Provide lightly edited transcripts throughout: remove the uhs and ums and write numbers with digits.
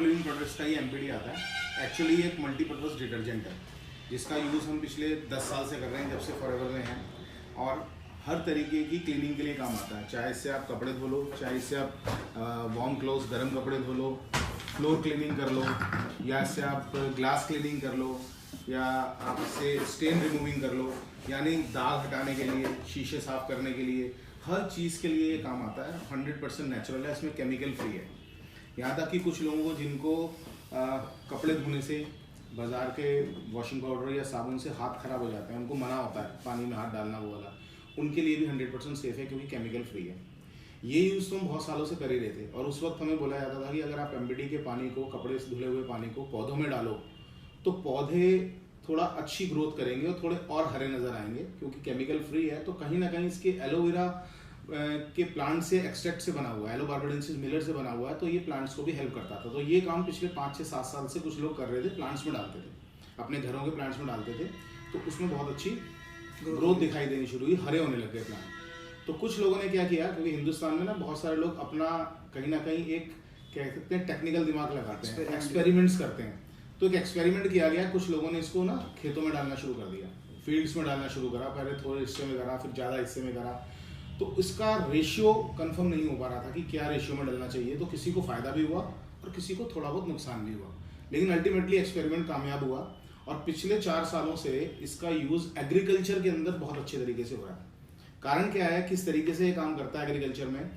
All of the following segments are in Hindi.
फॉर लिविंग प्रोडक्ट्स का ये एमपीडी आता है। एक्चुअली ये एक मल्टीपर्पज़ डिटर्जेंट है जिसका यूज़ हम पिछले 10 साल से कर रहे हैं, जब से फॉरएवर में हैं, और हर तरीके की क्लीनिंग के लिए काम आता है। चाहे इससे आप कपड़े धो लो, चाहे इससे आप वार्म क्लोथ्स गर्म कपड़े धो लो, फ्लोर क्लीनिंग कर लो, या इससे आप ग्लास क्लीनिंग कर लो, या आप इससे स्टेन रिमूविंग कर लो, यानी दाग हटाने के लिए, शीशे साफ करने के लिए, हर चीज़ के लिए ये काम आता है। 100% नेचुरल है, इसमें केमिकल फ्री है। यहाँ तक कि कुछ लोगों को जिनको कपड़े धोने से बाज़ार के वॉशिंग पाउडर या साबुन से हाथ ख़राब हो जाते हैं, उनको मना होता है पानी में हाथ डालना वो वाला, उनके लिए भी 100% सेफ़ है क्योंकि केमिकल फ्री है। ये यूज़ तो हम बहुत सालों से कर ही रहे थे, और उस वक्त हमें बोला जाता था कि अगर आप एमपीडी के पानी को, कपड़े से धुले हुए पानी को पौधों में डालो तो पौधे थोड़ा अच्छी ग्रोथ करेंगे और थोड़े और हरे नज़र आएंगे, क्योंकि केमिकल फ्री है। तो कहीं ना कहीं इसके एलोवेरा के प्लांट से एक्सट्रैक्ट से बना हुआ है, एलोबार्बाडेंसिस मिलर से बना हुआ है, तो ये प्लांट्स को भी हेल्प करता था। तो ये काम पिछले 5 से 7 साल से कुछ लोग कर रहे थे, प्लांट्स में डालते थे, अपने घरों के प्लांट्स में डालते थे, तो उसमें बहुत अच्छी ग्रोथ दिखाई देनी शुरू हुई, हरे होने लग गए प्लांट। तो कुछ लोगों ने क्या किया, क्योंकि हिंदुस्तान में ना बहुत सारे लोग अपना कहीं ना कहीं एक कह सकते हैं टेक्निकल दिमाग लगाते हैं, एक्सपेरिमेंट्स करते हैं। तो एक एक्सपेरिमेंट किया गया, कुछ लोगों ने इसको ना खेतों में डालना शुरू कर दिया, फील्ड्स में डालना शुरू करा, पहले थोड़े हिस्से में करा, फिर ज़्यादा हिस्से में करा। तो इसका रेशियो कंफर्म नहीं हो पा रहा था कि क्या रेशियो में डालना चाहिए, तो किसी को फ़ायदा भी हुआ और किसी को थोड़ा बहुत नुकसान भी हुआ, लेकिन अल्टीमेटली एक्सपेरिमेंट कामयाब हुआ। और पिछले 4 सालों से इसका यूज़ एग्रीकल्चर के अंदर बहुत अच्छे तरीके से हो रहा है। कारण क्या है, किस तरीके से ये काम करता है एग्रीकल्चर में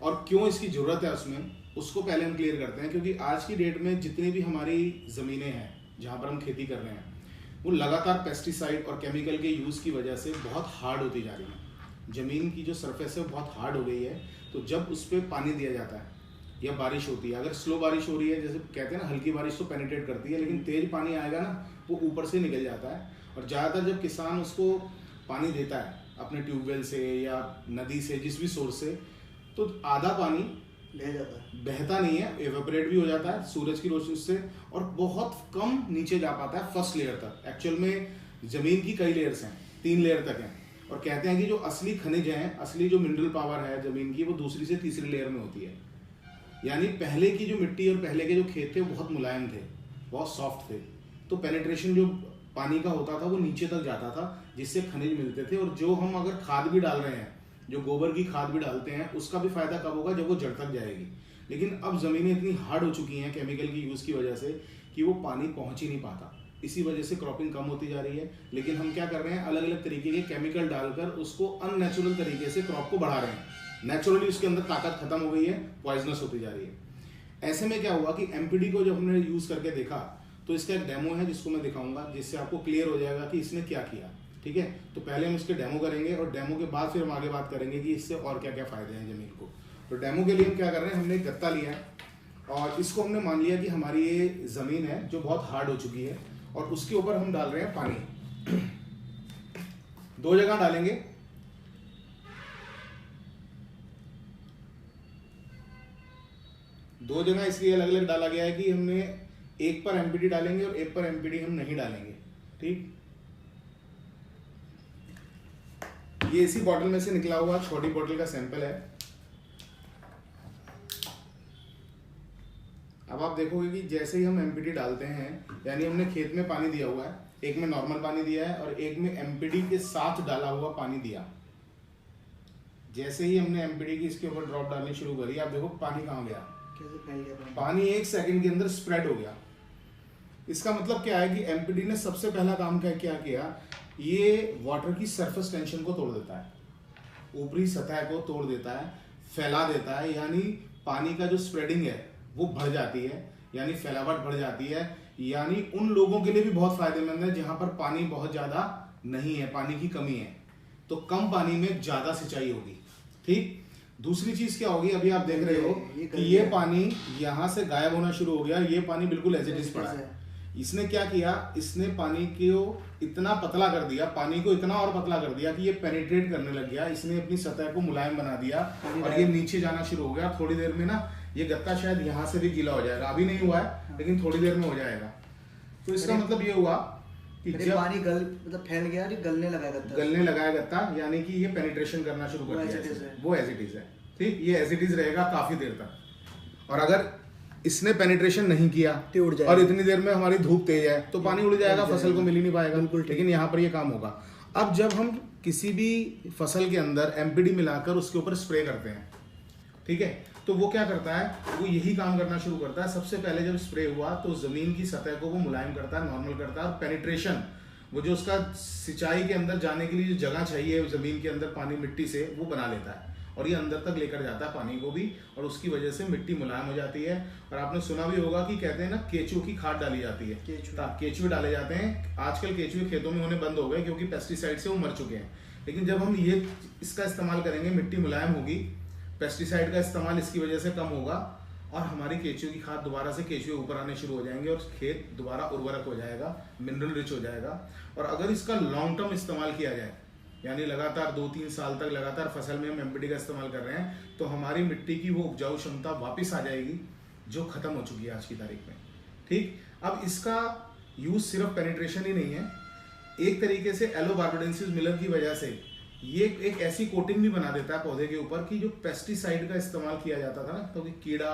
और क्यों इसकी ज़रूरत है उसमें, उसको पहले हम क्लियर करते हैं। क्योंकि आज की डेट में जितनी भी हमारी ज़मीनें हैं जहाँ पर हम खेती कर रहे हैं, वो लगातार पेस्टिसाइड और केमिकल के यूज़ की वजह से बहुत हार्ड होती जा रही है। ज़मीन की जो सरफेस है वो बहुत हार्ड हो गई है। तो जब उस पर पानी दिया जाता है या बारिश होती है, अगर स्लो बारिश हो रही है, जैसे कहते हैं ना हल्की बारिश तो पेनिट्रेट करती है, लेकिन तेज़ पानी आएगा ना वो ऊपर से निकल जाता है। और ज़्यादातर जब किसान उसको पानी देता है अपने ट्यूबवेल से या नदी से, जिस भी सोर्स से, तो आधा पानी ले जाता है, बहता नहीं है, एवेपोरेट भी हो जाता है सूरज की रोशनी से, और बहुत कम नीचे जा पाता है फर्स्ट लेयर तक। एक्चुअल में ज़मीन की कई लेयर्स हैं, 3 लेयर तक हैं, और कहते हैं कि जो असली खनिज हैं, असली जो मिनरल पावर है ज़मीन की, वो दूसरी से तीसरी लेयर में होती है। यानी पहले की जो मिट्टी और पहले के जो खेत थे वो बहुत मुलायम थे, बहुत सॉफ्ट थे, तो पेनिट्रेशन जो पानी का होता था वो नीचे तक जाता था, जिससे खनिज मिलते थे। और जो हम अगर खाद भी डाल रहे हैं, जो गोबर की खाद भी डालते हैं, उसका भी फायदा कब होगा, जब वो जड़ तक जाएगी। लेकिन अब ज़मीनें इतनी हार्ड हो चुकी हैं केमिकल की यूज़ की वजह से कि वो पानी पहुंच ही नहीं पाता। इसी वजह से क्रॉपिंग कम होती जा रही है। लेकिन हम क्या कर रहे हैं, अलग अलग तरीके के केमिकल डालकर उसको अननेचुरल तरीके से क्रॉप को बढ़ा रहे हैं। नेचुरली उसके अंदर ताकत खत्म हो गई है, पॉइजनस होती जा रही है। ऐसे में क्या हुआ कि एमपीडी को जब हमने यूज़ करके देखा, तो इसका एक डेमो है जिसको मैं दिखाऊंगा, जिससे आपको क्लियर हो जाएगा कि इसने क्या किया। ठीक है, तो पहले हम इसके डेमो करेंगे और डेमो के बाद फिर हम आगे बात करेंगे कि इससे और क्या क्या फ़ायदे हैं ज़मीन को। तो डेमो के लिए हम क्या कर रहे हैं, हमने एक गत्ता लिया है और इसको हमने मान लिया कि हमारी ये ज़मीन है जो बहुत हार्ड हो चुकी है, और उसके ऊपर हम डाल रहे हैं पानी। 2 जगह डालेंगे, दो जगह इसलिए अलग अलग डाला गया है कि हमने एक पर एमपीडी डालेंगे और एक पर एमपीडी हम नहीं डालेंगे। ठीक, ये इसी बॉटल में से निकला हुआ छोटी बॉटल का सैंपल है। अब आप देखोगे कि जैसे ही हम एमपीडी डालते हैं, यानी हमने खेत में पानी दिया हुआ है, एक में नॉर्मल पानी दिया है और एक में एमपीडी के साथ डाला हुआ पानी दिया। जैसे ही हमने एमपीडी की इसके ऊपर ड्रॉप डालनी शुरू करी, आप देखो पानी कहाँ गया, कैसे फैल गया पानी 1 सेकंड के अंदर स्प्रेड हो गया। इसका मतलब क्या है कि एमपीडी ने सबसे पहला काम क्या किया, ये वाटर की सरफेस टेंशन को तोड़ देता है, ऊपरी सतह को तोड़ देता है, फैला देता है, यानी पानी का जो स्प्रेडिंग है वो बढ़ जाती है, यानी फैलावट बढ़ जाती है। यानी उन लोगों के लिए भी बहुत फायदेमंद है जहां पर पानी बहुत ज्यादा नहीं है, पानी की कमी है, तो कम पानी में ज्यादा सिंचाई होगी। ठीक, दूसरी चीज क्या होगी, अभी आप देख रहे हो कि ये पानी यहां से गायब होना शुरू हो गया, ये पानी बिल्कुल एज इट इज पड़ा है। इसने क्या किया, इसने पानी को इतना पतला कर दिया, पानी को इतना और पतला कर दिया कि ये पेनिट्रेट करने लग गया, इसने अपनी सतह को मुलायम बना दिया और ये नीचे जाना शुरू हो गया। थोड़ी देर में ना ये गत्ता शायद यहाँ से भी गीला हो जाएगा, अभी नहीं हुआ है लेकिन थोड़ी देर में हो जाएगा। तो इसका मतलब ये हुआ कि जब पानी मतलब फैल गया, गलने लगाया गत्ता, यानी कि ये पेनिट्रेशन करना शुरू कर दिया, वो एज इट इज है। ठीक, ये एज इट इज रहेगा काफी देर तक। और अगर इसने पेनिट्रेशन नहीं किया तो उड़ जाएगा। और इतनी देर में हमारी धूप तेज है तो पानी उड़ जाएगा, फसल को मिल ही नहीं पाएगा। बिल्कुल ठीक। लेकिन यहाँ पर ये काम होगा। अब जब हम किसी भी फसल के अंदर एमपीडी मिलाकर उसके ऊपर स्प्रे करते हैं, ठीक है, तो वो क्या करता है, वो यही काम करना शुरू करता है। सबसे पहले जब स्प्रे हुआ तो जमीन की सतह को वो मुलायम करता है, नॉर्मल करता है, और पेनिट्रेशन, वो जो उसका सिंचाई के अंदर जाने के लिए जो जगह चाहिए जमीन के अंदर पानी मिट्टी से, वो बना लेता है और ये अंदर तक लेकर जाता है पानी को भी, और उसकी वजह से मिट्टी मुलायम हो जाती है। और आपने सुना भी होगा कि कहते हैं ना केचुए की खाद डाली जाती है, केचुए डाले जाते हैं। आजकल केचुए खेतों में होने बंद हो गए क्योंकि पेस्टिसाइड से वो मर चुके हैं। लेकिन जब हम ये इसका इस्तेमाल करेंगे, मिट्टी मुलायम होगी, पेस्टिसाइड का इस्तेमाल इसकी वजह से कम होगा और हमारी केचुए की खाद दोबारा से केचुए ऊपर आने शुरू हो जाएंगे और खेत दोबारा उर्वरक हो जाएगा, मिनरल रिच हो जाएगा। और अगर इसका लॉन्ग टर्म इस्तेमाल किया जाए, यानी लगातार 2-3 साल तक लगातार फसल में हम एमपीडी का इस्तेमाल कर रहे हैं, तो हमारी मिट्टी की वो उपजाऊ क्षमता वापस आ जाएगी जो खत्म हो चुकी है आज की तारीख में। ठीक, अब इसका यूज सिर्फ पेनिट्रेशन ही नहीं है, एक तरीके से एलोबार्बाडेंसिस मिलर की वजह से ये एक ऐसी कोटिंग भी बना देता है पौधे के ऊपर कि जो पेस्टिसाइड का इस्तेमाल किया जाता था ना, तो कीड़ा,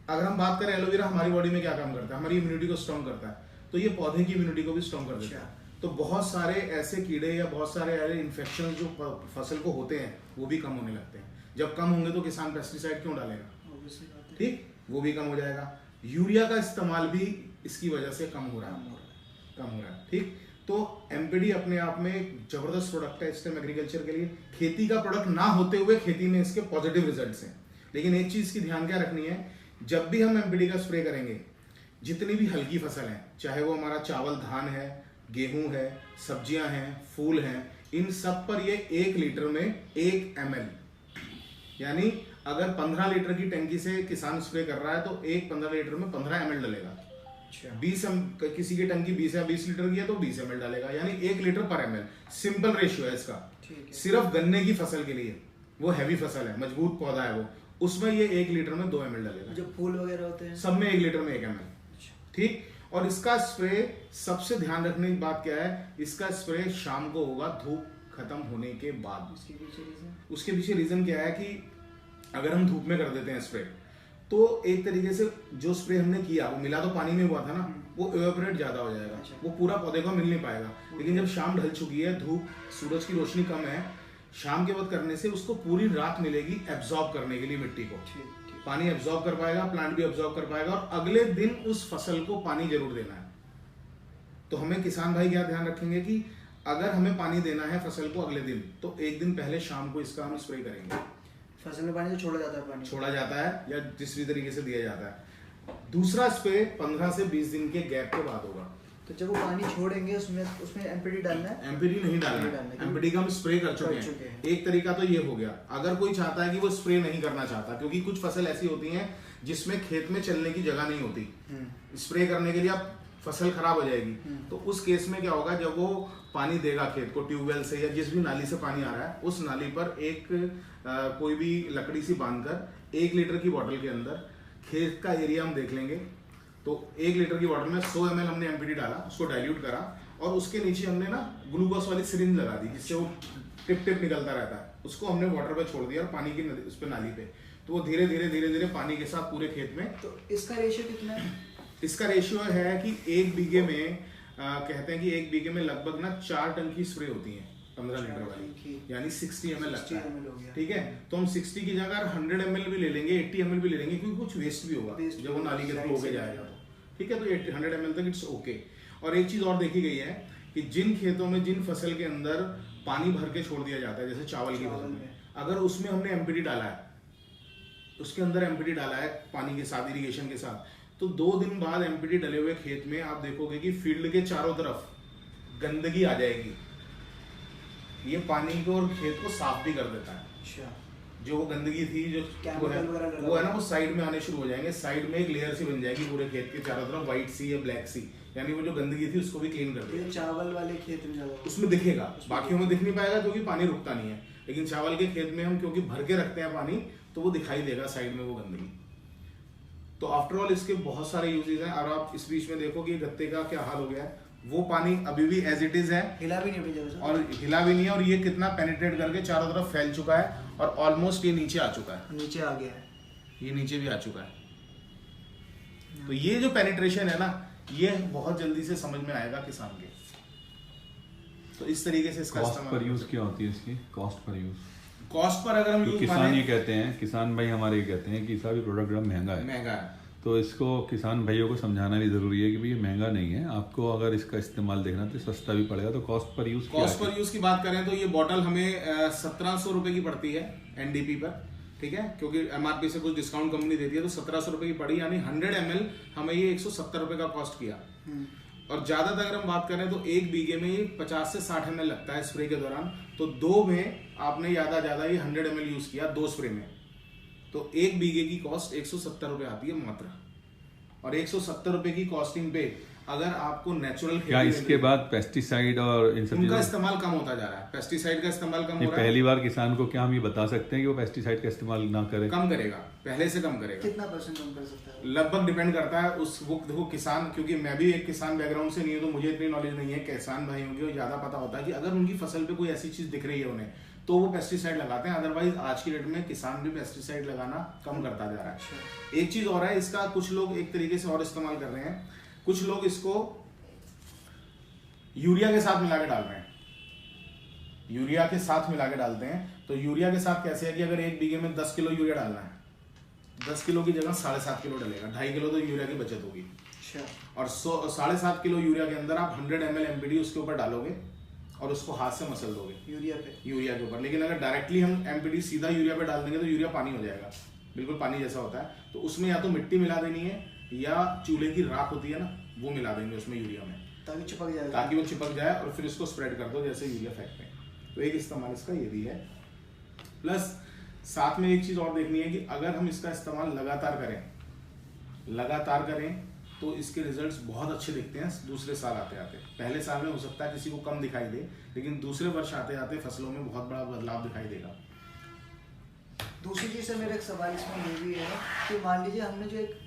अगर हम बात करें एलोवेरा हमारी बॉडी में क्या काम करता है, हमारी इम्यूनिटी को स्ट्रॉन्ग करता है, तो ये पौधे की इम्यूनिटी को भी स्ट्रॉन्ग कर देता है। तो बहुत सारे ऐसे कीड़े या बहुत सारे ऐसे इन्फेक्शन जो फसल को होते हैं वो भी कम होने लगते हैं। जब कम होंगे तो किसान पेस्टिसाइड क्यों डालेगा, ठीक, वो भी कम हो जाएगा। यूरिया का इस्तेमाल भी इसकी वजह से कम हो रहा है, ठीक। तो एमपीडी अपने आप में एक जबरदस्त प्रोडक्ट है स्टेम एग्रीकल्चर के लिए। खेती का प्रोडक्ट ना होते हुए खेती में इसके पॉजिटिव रिजल्ट्स हैं। लेकिन एक चीज की ध्यान क्या रखनी है, जब भी हम एमपीडी का स्प्रे करेंगे, जितनी भी हल्की फसल है, चाहे वो हमारा चावल, धान है, गेहूं है, सब्जियां हैं, फूल हैं, इन सब पर ये 1 लीटर में 1 ml, यानी अगर 15 लीटर की टंकी से किसान स्प्रे कर रहा है तो 15 लीटर में 15 ml डालेगा। 20 किसी की टंकी 20 या 20 लीटर की है तो 20 ml डालेगा, यानी 1 लीटर पर ml। सिंपल रेशियो है इसका। सिर्फ गन्ने की फसल के लिए, वो हैवी फसल है, मजबूत पौधा है वो, उसमें ये 1 लीटर में 2 ml डालेगा। जो फूल वगैरह होते हैं सब में 1 लीटर में 1 ml, ठीक। और इसका स्प्रे, सबसे ध्यान रखने की बात क्या है, इसका स्प्रे शाम को होगा धूप खत्म होने के बाद। उसके पीछे रीजन क्या है कि अगर हम धूप में कर देते हैं स्प्रे, तो एक तरीके से जो स्प्रे हमने किया वो मिला तो पानी में हुआ था ना, वो एवेपोरेट ज्यादा हो जाएगा, वो पूरा पौधे को मिल नहीं पाएगा। लेकिन जब शाम ढल चुकी है, धूप, सूरज की रोशनी कम है, शाम के वक्त करने से उसको पूरी रात मिलेगी एब्जॉर्ब करने के लिए मिट्टी को, पानी एब्जॉर्ब कर पाएगा, प्लांट भी एब्जॉर्ब कर पाएगा, और अगले दिन उस फसल को पानी जरूर देना है। तो हमें किसान भाई क्या ध्यान रखेंगे कि अगर हमें पानी देना है फसल को अगले दिन, तो एक दिन पहले शाम को इसका हम स्प्रे करेंगे। फसल में पानी तो छोड़ा जाता है, पानी छोड़ा जाता है या जिस भी तरीके से दिया जाता है। दूसरा स्प्रे 15 से 20 दिन के गैप के बाद होगा। तो जब वो पानी छोड़ेंगे उसमें एमपीडी डालना है? एमपीडी नहीं डालना है, एमपीडी का हम स्प्रे कर चुके हैं। एक तरीका तो ये हो गया। अगर कोई चाहता है कि वो स्प्रे नहीं करना चाहता, क्योंकि कुछ फसल ऐसी होती हैं जिसमें खेत में चलने की जगह नहीं होती, स्प्रे करने के लिए आप फसल खराब हो जाएगी, तो उस केस में क्या होगा, जब वो पानी देगा खेत को ट्यूबवेल से या जिस भी नाली से पानी आ रहा है, उस नाली पर एक कोई भी लकड़ी सी बांधकर 1 लीटर की बोतल के अंदर खेत का एरिया हम देख लेंगे, तो 1 लीटर की बोतल में 100 ml हमने एमपीडी डाला, उसको डाइल्यूट करा, और उसके नीचे हमने ना ग्लूकोज वाली सिरिंज लगा दी जिससे वो टिप निकलता रहता है, उसको हमने वाटर पे छोड़ दिया और पानी की उस पर नाली पे, तो वो धीरे धीरे पानी के साथ पूरे खेत में। तो इसका रेशियो कितना है? इसका रेशियो है कि 1 बीघे में कहते हैं कि 1 बीघे में लगभग ना 4 टन की स्प्रे होती है 15 लीटर वाली, यानी 60 ml लगता है, ठीक है। तो हम 60 की जगह 100 ml भी ले लेंगे, 80 ml भी ले लेंगे, क्योंकि कुछ वेस्ट भी होगा जब वो नाली के थ्रू होके जाएगा, ठीक है। तो 100 ml तक इट्स ओके। और एक चीज और देखी गई है कि जिन खेतों में, जिन फसल के अंदर पानी भर के छोड़ दिया जाता है, जैसे चावल की फसल में, अगर उसमें हमने एमपीडी डाला है, उसके अंदर एमपीडी डाला है पानी के साथ, इरिगेशन के साथ, तो 2 दिन बाद एमपीडी डले हुए खेत में आप देखोगे कि फील्ड के चारों तरफ गंदगी आ जाएगी। ये पानी को और खेत को साफ भी कर देता है। अच्छा। जो वो गंदगी थी, जो वो है ना, वो साइड में आने शुरू हो जाएंगे, साइड में एक लेयर सी बन जाएगी पूरे खेत के चारों तरफ, व्हाइट सी या ब्लैक सी, यानी वो जो गंदगी थी उसको भी क्लीन कर देगा। चावल वाले खेत में ज्यादा उसमें दिखेगा, बाकियों में दिख नहीं पाएगा क्योंकि पानी रुकता नहीं है, लेकिन चावल के खेत में हम क्योंकि भर के रखते हैं पानी, तो वो दिखाई देगा साइड में वो गंदगी। तो आफ्टर ऑल इसके बहुत सारे यूजेस हैं। और आप इस बीच में देखो कि गत्ते का क्या हाल हो गया है, वो पानी अभी भी एज इट इज है, हिला भी नहीं, और हिला भी नहीं है, और ये कितना पेनिट्रेट करके चारों तरफ फैल चुका है, और ऑलमोस्ट ये नीचे आ चुका है, नीचे आ गया है, ये नीचे भी आ चुका है, तो ये जो पेनिट्रेशन है ना, ये बहुत जल्दी से समझ में आएगा किसान के। तो इस तरीके से इसका कॉस्ट पर यूज क्या होती है इसकी? Cost per use, cost per अगर हम यूज किसान ये कहते हैं, किसान भाई हमारे ये कहते हैं कि इसका भी प्रोडक्ट महंगा है, तो इसको किसान भाइयों को समझाना भी जरूरी है कि भाई ये महंगा नहीं है, आपको अगर इसका इस्तेमाल देखना तो सस्ता भी पड़ेगा। तो कॉस्ट पर यूज की बात करें तो ये बॉटल हमें 1700 रुपए की पड़ती है एनडीपी पर, ठीक है, क्योंकि एमआरपी से कुछ डिस्काउंट कंपनी देती है, तो 1700 रुपए की पड़ी, यानी 100 ml हमें ये 170 रुपए का कॉस्ट किया। और ज्यादातर अगर हम बात करें तो एक बीघे में ये 50 से 60 ml लगता है स्प्रे के दौरान, तो 2 में आपने ज्यादा ये 100 ml यूज किया 2 स्प्रे में, तो एक बीघे की कॉस्ट 170 रुपए आती है मात्र। और 170 रुपए की कॉस्टिंग पे अगर आपको नेचुरल, क्या इसके बाद पेस्टिसाइड और इन सब उनका इस्तेमाल कम होता जा रहा है, पेस्टिसाइड का इस्तेमाल कम हो रहा है। पहली बार किसान को क्या हम ये बता सकते हैं कि वो पेस्टिसाइड का इस्तेमाल ना करे? कम करेगा, पहले से कम करेगा। कितना % कम कर सकता है? लगभग डिपेंड करता है उस वो देखो किसान, क्योंकि मैं भी एक किसान बैकग्राउंड से नहीं हूं, तो मुझे इतनी नॉलेज नहीं है। किसान भाइयों को ज्यादा पता होता है कि अगर उनकी फसल पे कोई ऐसी चीज दिख रही है उन्हें, तो वो पेस्टिसाइड लगाते हैं। अदरवाइज आज की डेट में किसान भी पेस्टिसाइड लगाना कम करता जा रहा है। एक चीज और है इसका, कुछ लोग एक तरीके से और इस्तेमाल कर रहे हैं, कुछ लोग इसको यूरिया के साथ मिला के डाल रहे हैं, यूरिया के साथ मिला के डालते हैं। तो यूरिया के साथ कैसे है कि अगर एक बीघे में 10 किलो यूरिया डालना है, 10 किलो की जगह 7.5 किलो डलेगा, 2.5 किलो तो यूरिया की बचत होगी। और 7.5 किलो यूरिया के अंदर आप 100 ml एमपीडी उसके ऊपर डालोगे और उसको हाथ से मसल दोगे यूरिया के ऊपर। लेकिन अगर डायरेक्टली हम एमपीडी सीधा यूरिया पे डाल देंगे तो यूरिया पानी हो जाएगा, बिल्कुल पानी जैसा होता है। तो उसमें या तो मिट्टी मिला देनी है या चूल्हे की राख होती है ना, वो मिला देंगे उसमें यूरिया में, ताकि वो चिपक जाए और फिर इसको स्प्रेड कर दो जैसे यूरिया फेंकते हैं। तो एक इस्तेमाल इसका ये भी है। प्लस साथ में एक चीज और देखनी है कि अगर हम इसका इस्तेमाल लगातार करें तो इसके रिजल्ट्स बहुत अच्छे दिखते हैं दूसरे साल आते आते। पहले साल में हो सकता है किसी को कम दिखाई दे, लेकिन दूसरे वर्ष आते आते फसलों में बहुत बड़ा बदलाव दिखाई देगा। दूसरी चीज से मेरा एक सवाल इसमें ये भी है कि मान लीजिए हमने जो एक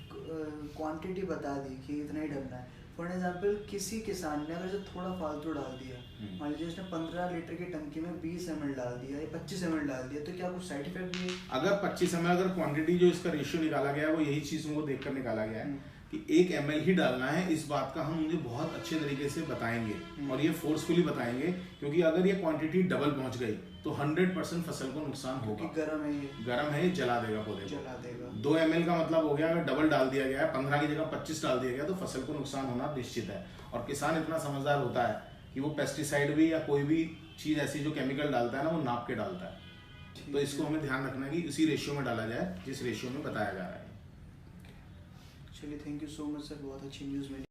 क्वांटिटी बता दी कि इतना ही डालना है, फॉर एग्जाम्पल किसी किसान ने अगर जो थोड़ा फालतू डाल दिया, मान लीजिए उसने 15 लीटर की टंकी में 20 ml डाल दिया या 25 ml डाल दिया, तो क्या कुछ साइड इफेक्ट भी है? अगर 25 ml अगर क्वांटिटी जो इसका रेशियो निकाला गया है वो यही चीज को देखकर निकाला गया है कि 1 ml ही डालना है, इस बात का हम उन्हें बहुत अच्छे तरीके से बताएंगे और ये फोर्सफुली बताएंगे, क्योंकि अगर ये क्वांटिटी डबल पहुंच गई तो 100% फसल को नुकसान होगा। गर्म है, जला देगा पौधे को। 2 ml का मतलब हो गया, अगर डबल डाल दिया गया है, 15 की जगह 25 डाल दिया गया, तो फसल को नुकसान होना निश्चित है। और किसान इतना समझदार होता है कि वो पेस्टिसाइड भी या कोई भी चीज ऐसी जो केमिकल डालता है ना, वो नाप के डालता है। तो इसको हमें ध्यान रखना है कि उसी रेशियो में डाला जाए जिस रेशियो में बताया जा रहा है। चलिए, thank you so much sir, बहुत अच्छी न्यूज़ मिली।